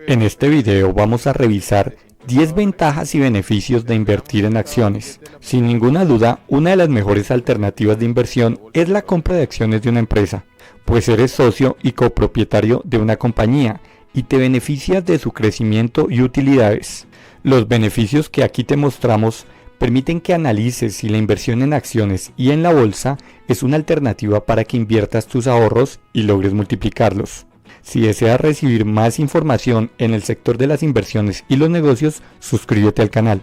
En este video vamos a revisar 10 ventajas y beneficios de invertir en acciones. Sin ninguna duda, una de las mejores alternativas de inversión es la compra de acciones de una empresa, pues eres socio y copropietario de una compañía y te beneficias de su crecimiento y utilidades. Los beneficios que aquí te mostramos permiten que analices si la inversión en acciones y en la bolsa es una alternativa para que inviertas tus ahorros y logres multiplicarlos. Si deseas recibir más información en el sector de las inversiones y los negocios, suscríbete al canal.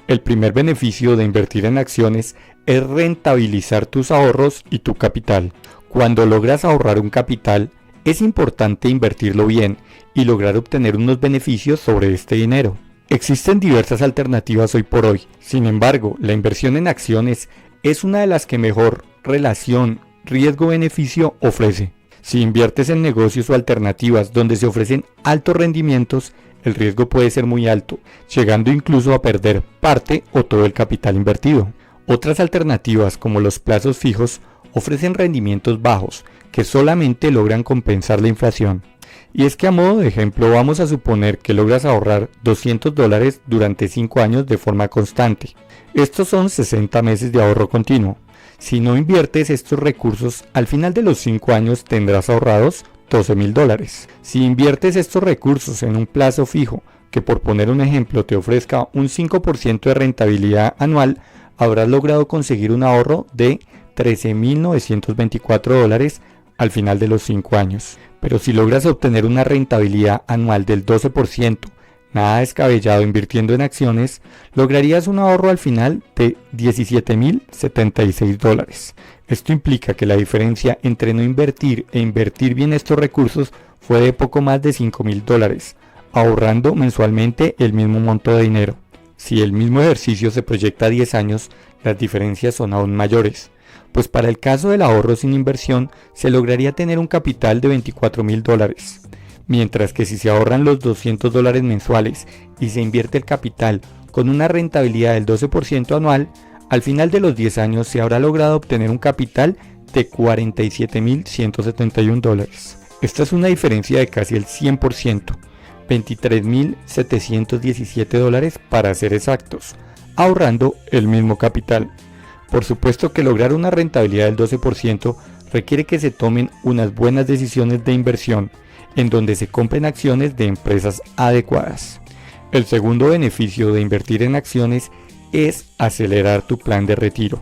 El primer beneficio de invertir en acciones es rentabilizar tus ahorros y tu capital. Cuando logras ahorrar un capital, es importante invertirlo bien y lograr obtener unos beneficios sobre este dinero. Existen diversas alternativas hoy por hoy, sin embargo, la inversión en acciones es una de las que mejor relación riesgo-beneficio ofrece. Si inviertes en negocios o alternativas donde se ofrecen altos rendimientos, el riesgo puede ser muy alto, llegando incluso a perder parte o todo el capital invertido. Otras alternativas, como los plazos fijos, ofrecen rendimientos bajos que solamente logran compensar la inflación. Y es que a modo de ejemplo vamos a suponer que logras ahorrar $200 durante 5 años de forma constante. Estos son 60 meses de ahorro continuo. Si no inviertes estos recursos, al final de los 5 años tendrás ahorrados $12,000. Si inviertes estos recursos en un plazo fijo, que por poner un ejemplo te ofrezca un 5% de rentabilidad anual, habrás logrado conseguir un ahorro de $13,924 al final de los 5 años. Pero si logras obtener una rentabilidad anual del 12%, nada descabellado invirtiendo en acciones, lograrías un ahorro al final de $17,076. Esto implica que la diferencia entre no invertir e invertir bien estos recursos fue de poco más de $5,000, ahorrando mensualmente el mismo monto de dinero. Si el mismo ejercicio se proyecta a 10 años, las diferencias son aún mayores, pues para el caso del ahorro sin inversión se lograría tener un capital de $24,000. Mientras que si se ahorran los $200 mensuales y se invierte el capital con una rentabilidad del 12% anual, al final de los 10 años se habrá logrado obtener un capital de $47,171. Esta es una diferencia de casi el 100%, $23,717 para ser exactos, ahorrando el mismo capital. Por supuesto que lograr una rentabilidad del 12% requiere que se tomen unas buenas decisiones de inversión, en donde se compren acciones de empresas adecuadas. El segundo beneficio de invertir en acciones es acelerar tu plan de retiro.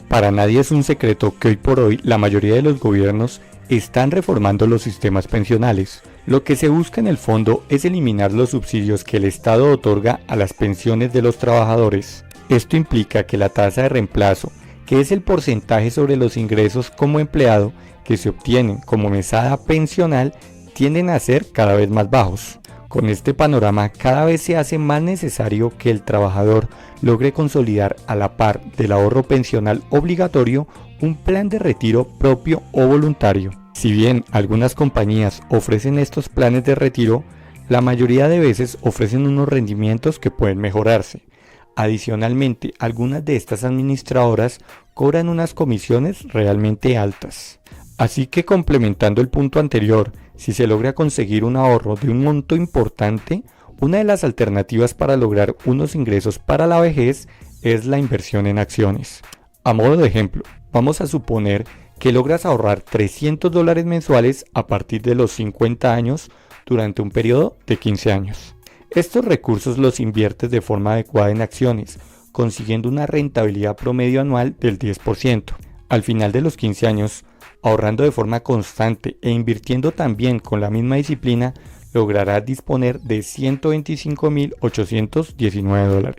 Para nadie es un secreto que hoy por hoy la mayoría de los gobiernos están reformando los sistemas pensionales. Lo que se busca en el fondo es eliminar los subsidios que el Estado otorga a las pensiones de los trabajadores. Esto implica que la tasa de reemplazo, que es el porcentaje sobre los ingresos como empleado que se obtienen como mesada pensional, tienden a ser cada vez más bajos. Con este panorama cada vez se hace más necesario que el trabajador logre consolidar a la par del ahorro pensional obligatorio un plan de retiro propio o voluntario. Si bien algunas compañías ofrecen estos planes de retiro, la mayoría de veces ofrecen unos rendimientos que pueden mejorarse. Adicionalmente, algunas de estas administradoras cobran unas comisiones realmente altas. Así que complementando el punto anterior, si se logra conseguir un ahorro de un monto importante, una de las alternativas para lograr unos ingresos para la vejez es la inversión en acciones. A modo de ejemplo, vamos a suponer que logras ahorrar $300 mensuales a partir de los 50 años durante un periodo de 15 años. Estos recursos los inviertes de forma adecuada en acciones, consiguiendo una rentabilidad promedio anual del 10%. Al final de los 15 años, ahorrando de forma constante e invirtiendo también con la misma disciplina, lograrás disponer de $125,819.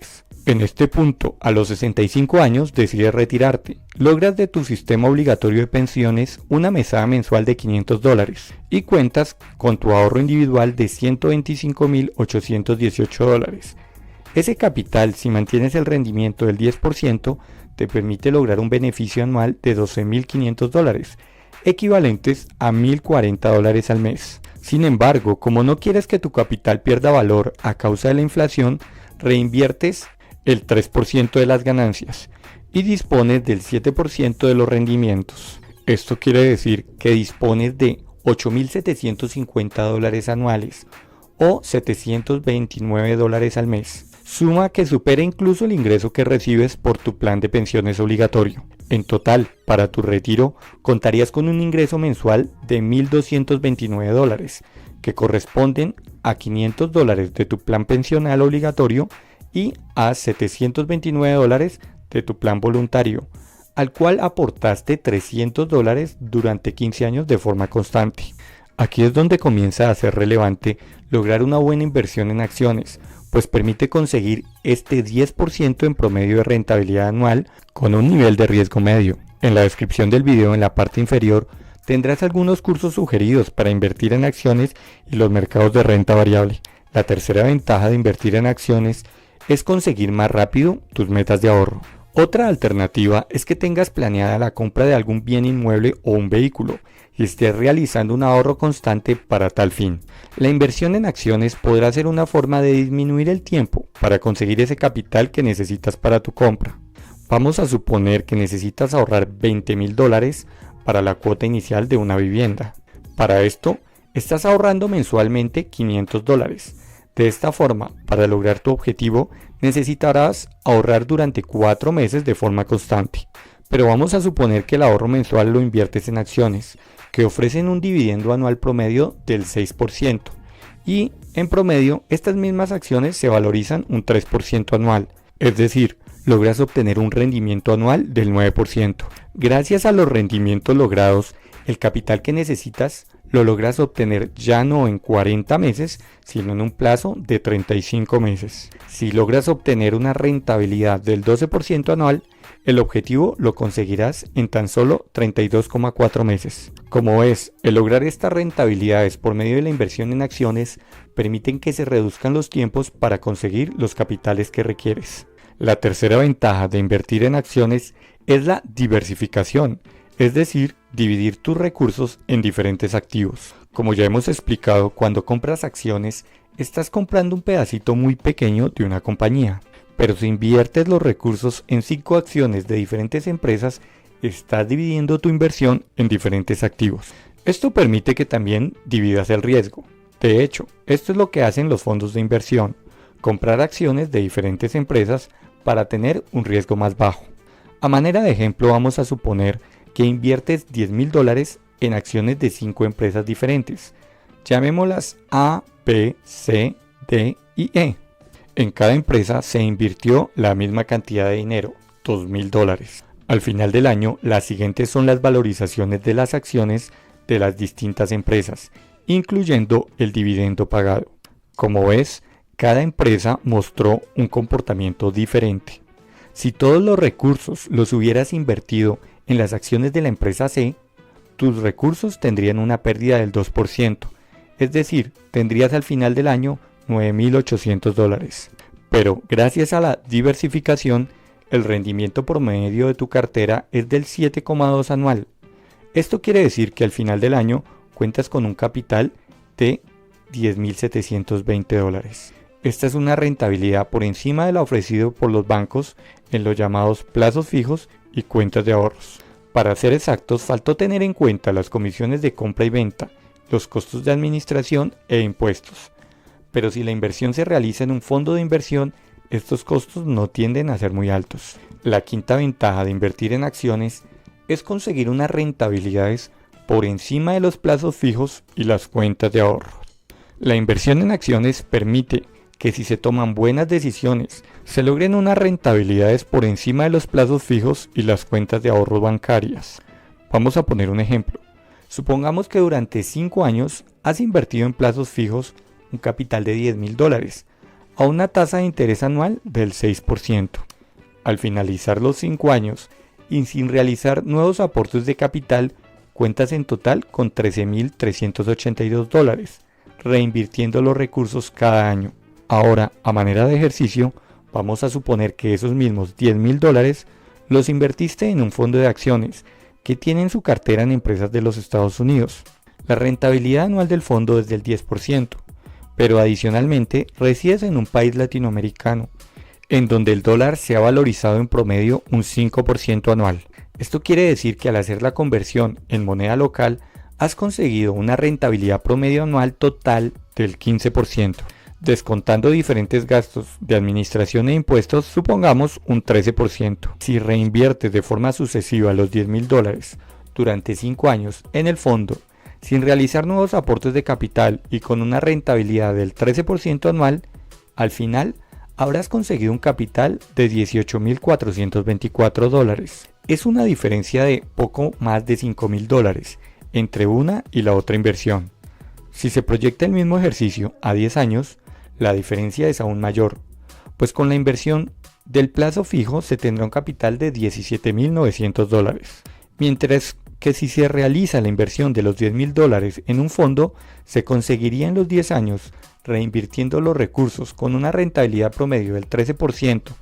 En este punto, a los 65 años decides retirarte. Logras de tu sistema obligatorio de pensiones una mesada mensual de $500 y cuentas con tu ahorro individual de $125,818. Ese capital, si mantienes el rendimiento del 10%, te permite lograr un beneficio anual de $12,500, equivalentes a $1,040 al mes. Sin embargo, como no quieres que tu capital pierda valor a causa de la inflación, reinviertes el 3% de las ganancias y dispones del 7% de los rendimientos. Esto quiere decir que dispones de $8,750 anuales o $729 al mes. Suma que supera incluso el ingreso que recibes por tu plan de pensiones obligatorio. En total, para tu retiro, contarías con un ingreso mensual de $1.229, que corresponden a $500 de tu plan pensional obligatorio y a $729 de tu plan voluntario, al cual aportaste $300 durante 15 años de forma constante. Aquí es donde comienza a ser relevante lograr una buena inversión en acciones, pues permite conseguir este 10% en promedio de rentabilidad anual con un nivel de riesgo medio. En la descripción del video, en la parte inferior, tendrás algunos cursos sugeridos para invertir en acciones y los mercados de renta variable. La tercera ventaja de invertir en acciones es conseguir más rápido tus metas de ahorro. Otra alternativa es que tengas planeada la compra de algún bien inmueble o un vehículo y estés realizando un ahorro constante para tal fin. La inversión en acciones podrá ser una forma de disminuir el tiempo para conseguir ese capital que necesitas para tu compra. Vamos a suponer que necesitas ahorrar $20,000 para la cuota inicial de una vivienda. Para esto, estás ahorrando mensualmente $500. De esta forma, para lograr tu objetivo, necesitarás ahorrar durante 4 meses de forma constante. Pero vamos a suponer que el ahorro mensual lo inviertes en acciones, que ofrecen un dividendo anual promedio del 6%. Y, en promedio, estas mismas acciones se valorizan un 3% anual. Es decir, logras obtener un rendimiento anual del 9%. Gracias a los rendimientos logrados, el capital que necesitas lo logras obtener ya no en 40 meses, sino en un plazo de 35 meses. Si logras obtener una rentabilidad del 12% anual, el objetivo lo conseguirás en tan solo 32,4 meses. Como ves, el lograr estas rentabilidades por medio de la inversión en acciones permiten que se reduzcan los tiempos para conseguir los capitales que requieres. La tercera ventaja de invertir en acciones es la diversificación, es decir, dividir tus recursos en diferentes activos. Como ya hemos explicado, cuando compras acciones, estás comprando un pedacito muy pequeño de una compañía. Pero si inviertes los recursos en 5 acciones de diferentes empresas, estás dividiendo tu inversión en diferentes activos. Esto permite que también dividas el riesgo. De hecho, esto es lo que hacen los fondos de inversión: comprar acciones de diferentes empresas para tener un riesgo más bajo. A manera de ejemplo, vamos a suponer que inviertes $10,000 en acciones de 5 empresas diferentes. Llamémoslas A, B, C, D y E. En cada empresa se invirtió la misma cantidad de dinero, $2,000. Al final del año, las siguientes son las valorizaciones de las acciones de las distintas empresas, incluyendo el dividendo pagado. Como ves, cada empresa mostró un comportamiento diferente. Si todos los recursos los hubieras invertido en las acciones de la empresa C, tus recursos tendrían una pérdida del 2%, es decir, tendrías al final del año $9,800. Pero gracias a la diversificación, el rendimiento promedio de tu cartera es del 7,2 anual. Esto quiere decir que al final del año cuentas con un capital de $10,720. Esta es una rentabilidad por encima de la ofrecida por los bancos en los llamados plazos fijos y cuentas de ahorros. Para ser exactos, faltó tener en cuenta las comisiones de compra y venta, los costos de administración e impuestos. Pero si la inversión se realiza en un fondo de inversión, estos costos no tienden a ser muy altos. La quinta ventaja de invertir en acciones es conseguir unas rentabilidades por encima de los plazos fijos y las cuentas de ahorro. La inversión en acciones permite que, si se toman buenas decisiones, se logren unas rentabilidades por encima de los plazos fijos y las cuentas de ahorro bancarias. Vamos a poner un ejemplo. Supongamos que durante 5 años has invertido en plazos fijos un capital de $10,000 a una tasa de interés anual del 6%. Al finalizar los 5 años y sin realizar nuevos aportes de capital, cuentas en total con $13,382, reinvirtiendo los recursos cada año. Ahora, a manera de ejercicio, vamos a suponer que esos mismos $10,000 los invertiste en un fondo de acciones que tiene en su cartera en empresas de los Estados Unidos. La rentabilidad anual del fondo es del 10%, pero adicionalmente resides en un país latinoamericano, en donde el dólar se ha valorizado en promedio un 5% anual. Esto quiere decir que al hacer la conversión en moneda local, has conseguido una rentabilidad promedio anual total del 15%. Descontando diferentes gastos de administración e impuestos, supongamos un 13%. Si reinviertes de forma sucesiva los $10,000 durante 5 años en el fondo, sin realizar nuevos aportes de capital y con una rentabilidad del 13% anual, al final habrás conseguido un capital de $18,424. Es una diferencia de poco más de $5,000 entre una y la otra inversión. Si se proyecta el mismo ejercicio a 10 años, la diferencia es aún mayor, pues con la inversión del plazo fijo se tendrá un capital de $17,900, mientras que si se realiza la inversión de los $10,000 en un fondo, se conseguiría en los 10 años, reinvirtiendo los recursos con una rentabilidad promedio del 13%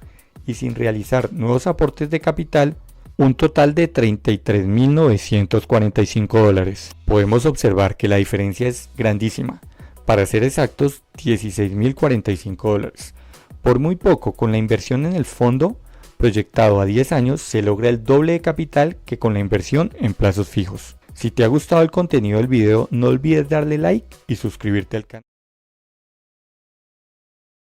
y sin realizar nuevos aportes de capital, un total de $33,945. Podemos observar que la diferencia es grandísima. Para ser exactos, $16,045. Por muy poco, con la inversión en el fondo proyectado a 10 años, se logra el doble de capital que con la inversión en plazos fijos. Si te ha gustado el contenido del video, no olvides darle like y suscribirte al canal.